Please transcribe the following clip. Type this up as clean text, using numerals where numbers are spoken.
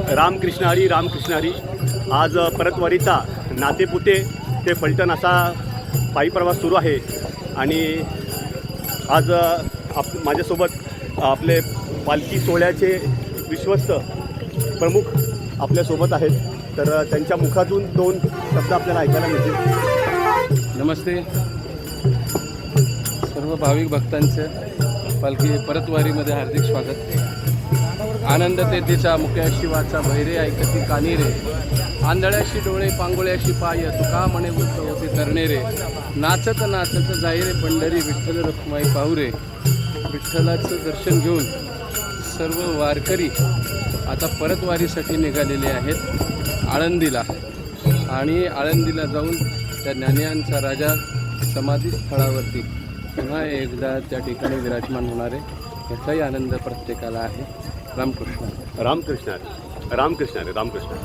रामकृष्ण हरी रामकृष्ण हरी. आज परतवारीचा नातेपुते ते फलटण असा पायी प्रवास सुरू आहे आणि आज माझ्यासोबत आपले पालखी सोहळ्याचे विश्वस्त प्रमुख आपल्यासोबत आहेत. तर त्यांच्या मुखातून 2 शब्द आपल्याला ऐकायला मिळतील. नमस्ते सर्व भाविक भक्तांचं पालखी परतवारीमध्ये हार्दिक स्वागत. आनंद तेथेचा मुख्या शिवाचा भैरे ऐकती कानी रे, आंधळ्याशी डोळे पांगोळ्याशी पाय, तुका म्हणे वृत्त होते तरणे रे, नाचत नाचत जाई रे पंढरी, विठ्ठल रखुमाई पाहू रे. विठ्ठलाचं दर्शन घेऊन सर्व वारकरी आता परतवारीसाठी निघालेले आहेत आळंदीला. आणि आळंदीला जाऊन त्या ज्ञानियांचा राजा समाधी स्थळावरती पुन्हा एकदा त्या ठिकाणी विराजमान होणार आहे. याचाही आनंद प्रत्येकाला आहे. रामकृष्ण रामकृष्ण हरी रामकृष्ण हरी रामकृष्ण.